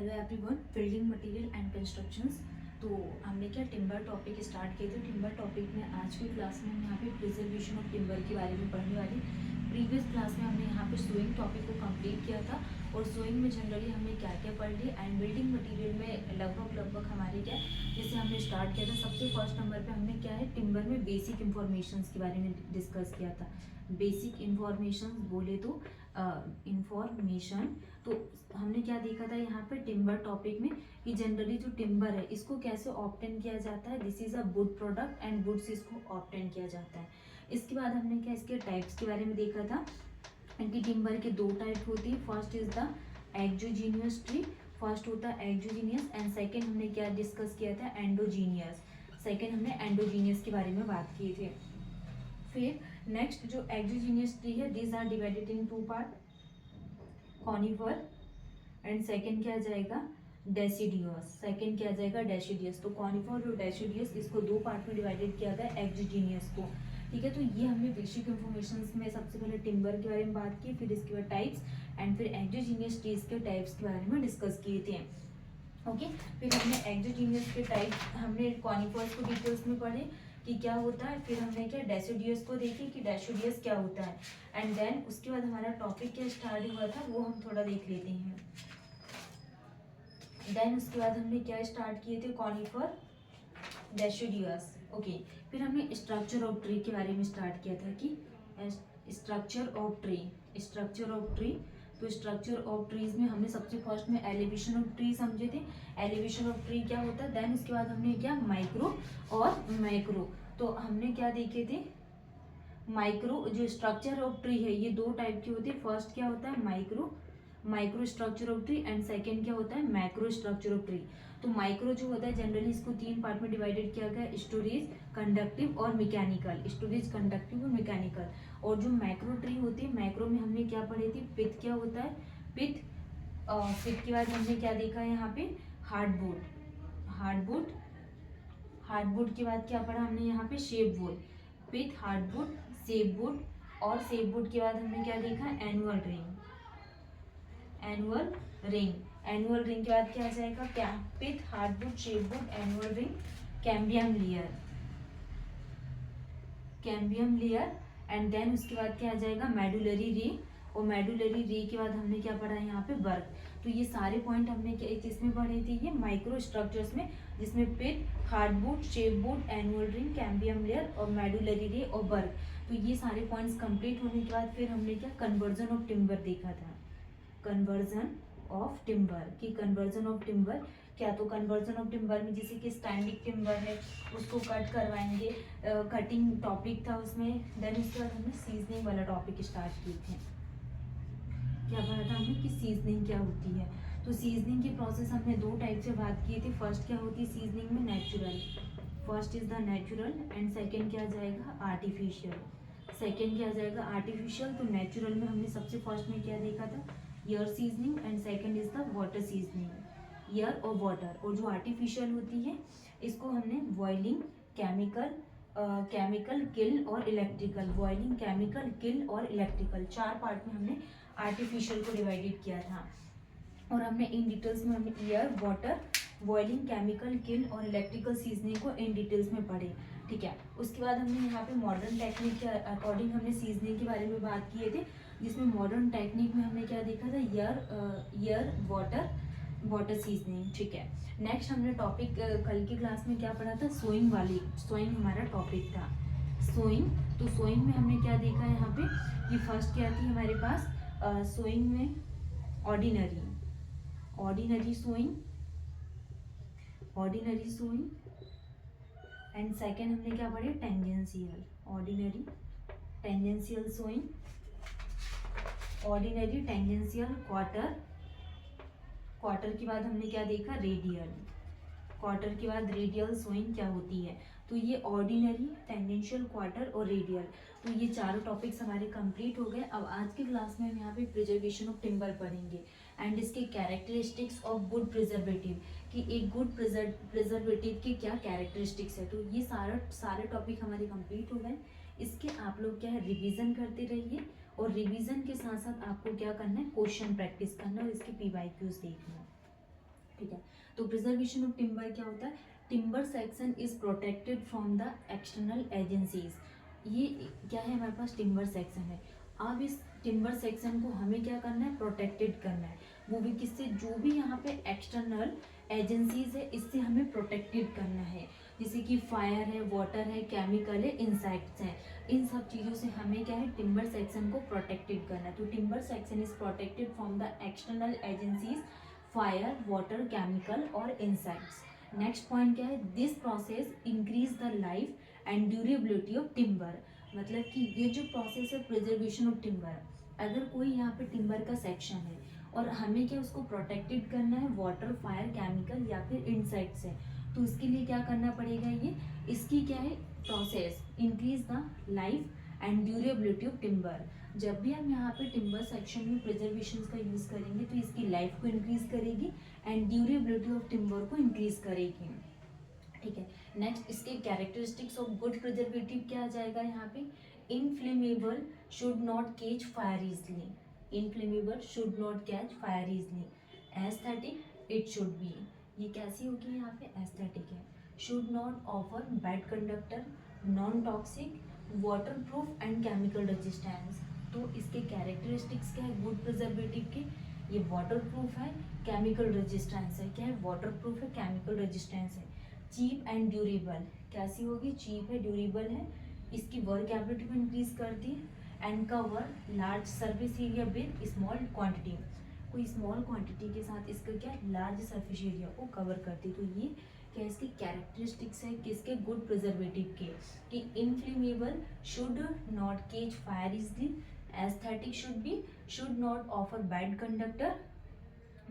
Hello everyone, building material and constructions. तो हमने क्या टिम्बर टॉपिक स्टार्ट किए थे। टिम्बर टॉपिक में आज की क्लास में हम यहाँ पे प्रिजर्वेशन ऑफ टिम्बर के बारे में पढ़ने वाले। प्रीवियस क्लास में हमने यहाँ पे सोइंग टॉपिक को कंप्लीट किया था और सोइंग में जनरली हमने क्या क्या पढ़ लिया एंड बिल्डिंग मटेरियल में लगभग हमारे क्या जैसे हमने स्टार्ट किया था। सबसे फर्स्ट नंबर पे हमने क्या है टिम्बर में बेसिक इंफॉर्मेशंस के बारे में डिस्कस किया था। बेसिक इंफॉर्मेशन बोले तो इंफॉर्मेशन तो हमने क्या देखा था यहाँ पे टिम्बर टॉपिक में कि जनरली जो टिम्बर है इसको कैसे ऑब्टेन किया जाता है। This is a would product and would say इसको ऑब्टेन किया जाता है। इसके बाद हमने क्या इसके टाइप्स के बारे में देखा था कि टिम्बर के दो टाइप होती है। First is the exogenous tree, first होता है एक्सोजीनियस एंड सेकेंड हमने क्या डिस्कस किया था एंडोजीनियस। सेकेंड हमने एंडोजीनियस के बारे में बात किए थे। फिर नेक्स्ट जो एक्सोजीनियस ट्री है this are divided in two part, conifer and second क्या आ जाएगा डेसिडियस। सेकेंड क्या आ जाएगा डेसिडियस। तो कॉनिफर और डेसिडियस इसको दो पार्ट में डिवाइडेड किया गया एक्सोजीनियस को। ठीक है, तो ये हमने बेसिक इन्फॉर्मेशन में सबसे पहले टिम्बर के बारे में बात की, फिर इसके बाद टाइप्स एंड फिर एक्सोजीनियस ट्रीज के टाइप्स के बारे में डिस्कस किए थे। ओके, फिर हमने एक्सोजीनियस के टाइप हमने कॉनिफर्स को डिटेल्स में पढ़े कि क्या होता है। फिर हमने क्या डेसिडियस को देखे कि डेसिडियस क्या होता है एंड देन उसके बाद हमारा टॉपिक क्या स्टार्ट हुआ था वो हम थोड़ा देख लेते हैं। देन उसके बाद हमने क्या स्टार्ट किए थे कॉनिफर डेसिडियस। ओके, फिर हमने स्ट्रक्चर ऑफ ट्री के बारे में स्टार्ट किया था कि structure of tree, structure of tree. तो स्ट्रक्चर ऑफ ट्रीज में हमने सबसे फर्स्ट में एलिवेशन ऑफ ट्री समझे थे। एलिवेशन ऑफ ट्री क्या होता है। देन उसके बाद हमने क्या माइक्रो और मैक्रो। तो हमने क्या देखे थे माइक्रो जो स्ट्रक्चर ऑफ ट्री है ये दो टाइप की होती है। फर्स्ट क्या होता है micro structure of tree and second क्या होता है मैक्रो स्ट्रक्चर ऑफ ट्री। तो माइक्रो जो होता है जनरली इसको तीन पार्ट में डिवाइडेड किया गया, स्टोरेज, कंडक्टिव और मैकेनिकल। स्टोरेज, कंडक्टिव और मैकेनिकल। और जो मैक्रो ट्री होती है मैक्रो में हमने क्या पढ़ी थी पिथ क्या होता है पिथ। पिथ के बाद हमने क्या देखा है यहाँ पे हार्डवुड, हार्डवुड हार्डवुड के बाद क्या पढ़ा हमने यहाँ पे शेपवुड। पिथ, हार्डवुड, शेपवुड और शेपवुड के बाद हमने क्या देखा annual ring, annual ring. Annual ring के बाद क्या आ जाएगा क्या pith, hardwood, sapwood, annual ring, cambium layer, cambium layer and then उसके बाद क्या आ जाएगा मेडुलरी रे। और मेडुलरी रे के बाद हमने क्या पढ़ा है यहाँ पे वर्क। तो ये सारे पॉइंट हमने क्या किसमें पढ़े थे ये माइक्रो स्ट्रक्चर्स में, जिसमें pit, hardwood, sapwood, annual ring, cambium layer और मेडुलरी रे और वर्क। तो ये सारे पॉइंट्स कंप्लीट होने के बाद फिर हमने क्या कन्वर्जन ऑफ टिम्बर देखा था। कन्वर्जन ऑफ टिम्बर की कन्वर्जन ऑफ टिम्बर क्या, तो कन्वर्जन ऑफ टिम्बर में जैसे कि स्टैंडिंग टिम्बर है उसको कट करवाएंगे, कटिंग टॉपिक था उसमें। देन उसके बाद हमने सीजनिंग वाला टॉपिक स्टार्ट किए थे। क्या पढ़ा था हमने कि सीजनिंग क्या होती है। तो सीजनिंग की प्रोसेस हमने दो टाइप से बात किए थे। फर्स्ट क्या होती है सीजनिंग में natural, first is the natural and second क्या जाएगा आर्टिफिशियल। सेकेंड क्या जाएगा आर्टिफिशियल। तो नेचुरल में हमने सबसे फर्स्ट में क्या देखा था air seasoning and second is the water seasoning, air और वाटर। और जो आर्टिफिशियल होती है इसको हमने बॉइलिंग, केमिकल, केमिकल, किल और इलेक्ट्रिकल। बॉइलिंग, केमिकल, किल और इलेक्ट्रिकल चार पार्ट में हमने आर्टिफिशियल को डिवाइडेड किया था। और हमने इन डिटेल्स में हमने एयर, वाटर, बॉइलिंग, केमिकल, किल और इलेक्ट्रिकल सीजनिंग को इन डिटेल्स में पढ़े। ठीक है, उसके बाद हमने यहाँ पे मॉडर्न टेक्निक के अकॉर्डिंग हमने सीजनिंग के बारे में बात किए थे, जिसमें मॉडर्न टेक्निक में हमने क्या देखा था एयर, वाटर, वाटर सीजनिंग। ठीक है, नेक्स्ट हमने टॉपिक कल की क्लास में क्या पढ़ा था सोइंग वाली, सोइंग हमारा टॉपिक था सोइंग। तो सोइंग में हमने क्या देखा यहाँ पे कि फर्स्ट क्या थी हमारे पास सोइंग में ordinary, ordinary sawing, ordinary sawing and second हमने क्या पढ़े tangential, ordinary tangential sawing, ordinary tangential, quarter, quarter के बाद हमने क्या देखा रेडियल, क्वार्टर के बाद रेडियल सोइंग क्या होती है। तो ये ऑर्डिनरी, टेंजेंशियल, क्वार्टर और रेडियल, तो ये चारों टॉपिक्स हमारे कंप्लीट हो गए। अब आज की क्लास में हम यहाँ पे प्रिजर्वेशन ऑफ टिम्बर पढ़ेंगे एंड इसके कैरेक्टरिस्टिक्स ऑफ गुड प्रिजर्वेटिव कि एक गुड प्रिजर्वेटिव के क्या कैरेक्टरिस्टिक्स है। तो ये सारे टॉपिक हमारे कंप्लीट हो गए। इसके आप लोग क्या है रिविजन करते रहिए और रिविजन के साथ साथ आपको क्या करना है क्वेश्चन प्रैक्टिस करना और इसके PYQs देखना। ठीक है। तो प्रिजर्वेशन ऑफ टिम्बर क्या होता है? Timber section is protected from the external agencies. ये क्या है? हमारे पास टिम्बर सेक्शन है। अब इस टिम्बर सेक्शन को हमें क्या करना है? प्रोटेक्टेड करना है। वो भी किससे? जो भी यहाँ पे एक्सटर्नल एजेंसीज है इससे हमें प्रोटेक्टेड करना है, जैसे कि फायर है, वाटर है, केमिकल है, इंसेक्ट्स हैं। इन सब चीज़ों से हमें क्या है? टिम्बर सेक्शन को प्रोटेक्टेड करना है। तो timber section is protected from the external agencies, fire, water, chemical और इंसेक्ट्स। नेक्स्ट पॉइंट क्या है? This process increase the life and durability of timber. मतलब कि ये जो प्रोसेस है प्रिजर्वेशन ऑफ टिम्बर, अगर कोई यहाँ पे टिम्बर का सेक्शन है और हमें क्या उसको प्रोटेक्टेड करना है वाटर, फायर, केमिकल या फिर इंसेक्ट से, तो उसके लिए क्या करना पड़ेगा? ये इसकी क्या है? Process increase the life and durability of timber. जब भी हम यहाँ पे टिम्बर सेक्शन में प्रिजर्वेशन का यूज करेंगे तो इसकी लाइफ को इंक्रीज करेगी एंड ड्यूरेबिलिटी ऑफ टिम्बर को इंक्रीज करेगी। ठीक है। नेक्स्ट इसके कैरेक्टरिस्टिक्स ऑफ गुड प्रिजर्वेटिव क्या आ जाएगा यहाँ पे? Inflammable, should not catch fire easily. Inflammable, should not catch fire easily. Aesthetic, it should be. ये कैसी होगी यहाँ पे? एस्थेटिक है। Should not offer bad conductor, non toxic, water proof and chemical resistance. तो इसके कैरेक्टरिस्टिक्स क्या है गुड प्रिजर्वेटिव के? ये वाटर प्रूफ है, केमिकल रेजिस्टेंस है। क्या है? वाटर प्रूफ है, केमिकल रेजिस्टेंस है। चीप एंड ड्यूरेबल, कैसी होगी? चीप है, ड्यूरेबल है। इसकी वर्क एबिलिटी को इंक्रीज करती है and cover large surface area with small quantity. कोई स्मॉल क्वांटिटी के साथ इसका क्या लार्ज सर्फेस एरिया को कवर करती। तो ये क्या इसकी कैरेक्टरिस्टिक्स है किसके? गुड प्रिजर्वेटिव के, कि inflammable, should not catch fire easily, aesthetic should be, should not offer bad conductor,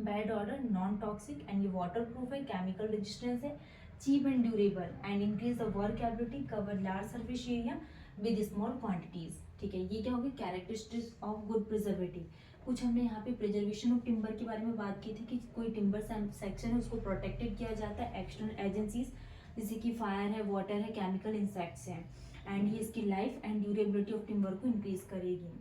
bad order, non toxic and ये वाटर प्रूफ है, केमिकल रेजिस्टेंस है, cheap and durable and increase the workability, cover large surface area with small quantities. ठीक है। ये क्या होगी? Characteristics of good preservative. कुछ हमने यहाँ पे प्रिजर्वेशन ऑफ टिम्बर के बारे में बात की थी कि कोई टिम्बर सेक्शन है उसको प्रोटेक्टेड किया जाता है एक्सटर्नल एजेंसीज जैसे कि फायर है, वाटर है, केमिकल, इंसेक्ट्स हैं, एंड ये इसकी life and durability of timber को इंक्रीज करेगी।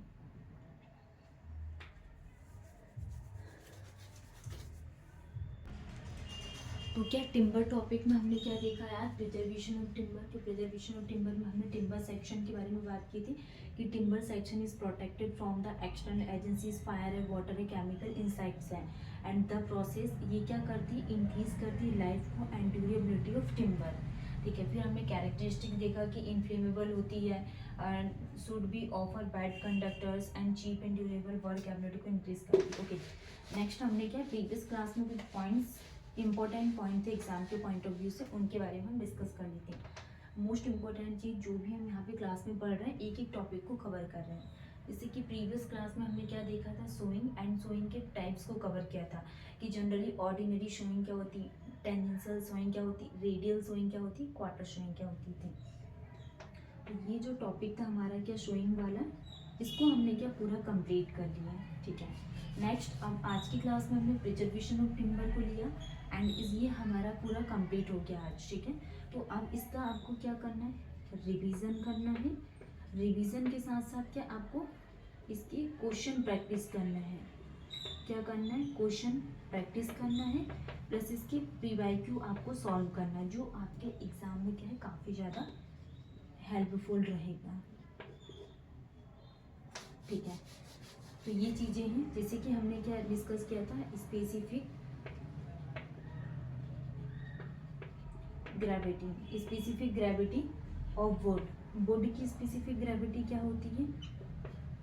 तो क्या टिम्बर टॉपिक में हमने क्या देखा यार? Preservation of timber. तो प्रिजर्वेशन ऑफ टिम्बर में हमने टिम्बर सेक्शन के बारे में बात की थी कि timber section is protected from the external agencies, fire है, वाटर है, केमिकल, इंसेक्ट्स है, एंड द प्रोसेस ये क्या करती? इंक्रीज करती लाइफ को एंड ड्यूरेबिलिटी ऑफ टिम्बर। ठीक है। फिर हमने कैरेक्टरिस्टिक देखा कि इनफ्लेमेबल होती है, should be offer bad conductors and cheap and durable, workability को इंक्रीज करती है। ओके। नेक्स्ट हमने क्या प्रीवियस क्लास में कुछ पॉइंट्स इंपॉर्टेंट पॉइंट थे एग्जाम के पॉइंट ऑफ व्यू से, उनके बारे में हम डिस्कस कर लेते हैं। मोस्ट इंपॉर्टेंट चीज़ जो भी हम यहाँ पे क्लास में पढ़ रहे हैं एक एक टॉपिक को कवर कर रहे हैं। जैसे कि प्रीवियस क्लास में हमने क्या देखा था? सोइंग एंड सोइंग के टाइप्स को कवर किया था कि जनरली ऑर्डिनरी सोइंग क्या होती, टेंजेंशियल सोइंग क्या होती, रेडियल सोइंग क्या होती, क्वार्टर सोइंग क्या होती थी। तो ये जो टॉपिक था हमारा क्या सोइंग वाला, इसको हमने क्या पूरा कंप्लीट कर लिया है। ठीक है। नेक्स्ट अब आज की क्लास में हमने प्रिजर्वेशन ऑफ टिम्बर को लिया एंड ये हमारा पूरा कंप्लीट हो गया आज। ठीक है। तो अब इसका आपको क्या करना है? रिवीजन करना है। रिवीजन के साथ साथ क्या आपको इसकी क्वेश्चन प्रैक्टिस करना है। क्या करना है? क्वेश्चन प्रैक्टिस करना है, प्लस इसके प्रीवाइक्यू आपको सॉल्व करना है, जो आपके एग्जाम में क्या है काफ़ी ज़्यादा हेल्पफुल रहेगा। ठीक है। तो ये चीज़ें हैं जैसे कि हमने क्या डिस्कस किया था, specific gravity, specific gravity of would. Would की स्पेसिफिक ग्रेविटी क्या होती है?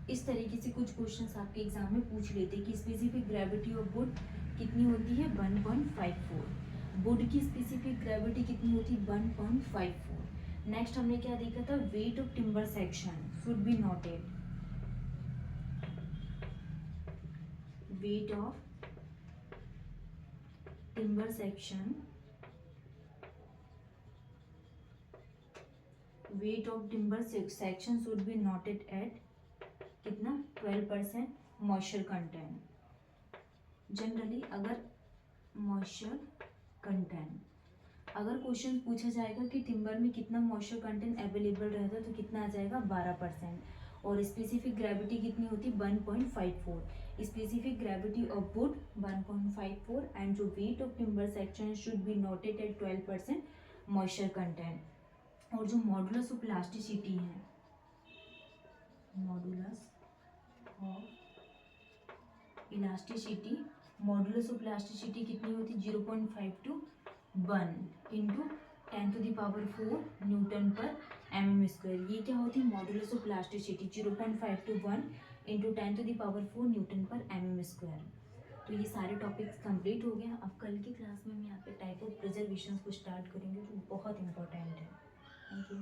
इस तरीके से कुछ क्वेश्चंस आपके एग्जाम में पूछ लेते हैं कि स्पेसिफिक ग्रेविटी ऑफ वुड कितनी होती है? 1.54। वुड की स्पेसिफिक ग्रेविटी कितनी होती है? 1.54। नेक्स्ट हमने क्या देखा था? Weight of timber section should be noted. Weight of timber section, weight of timber section should be noted at कितना? 12% मॉइस्चर कंटेंट। जनरली अगर मॉइस्चर कंटेंट, अगर क्वेश्चन पूछा जाएगा कि टिम्बर में कितना मॉइस्चर कंटेंट अवेलेबल रहता है तो कितना आ जाएगा? 12%। और स्पेसिफिक ग्रेविटी कितनी होती है 1.54। Specific gravity of wood 1.54 and जो weight of timber section should be noted at 12% moisture content. और जो मॉडुलस ऑफ इलास्टिसिटी है, modulus of elasticity, modulus of elasticity कितनी होती है 0.52 1 into 10⁴ newton per mm square. ये क्या होती है modulus of elasticity 0.52 1 into 10⁴ newton per mm square. तो ये सारे टॉपिक्स कंप्लीट हो गए। अब कल की क्लास में हम यहाँ पे टाइप ऑफ प्रिजर्वेशन को स्टार्ट करेंगे जो बहुत इंपॉर्टेंट है। Thank you.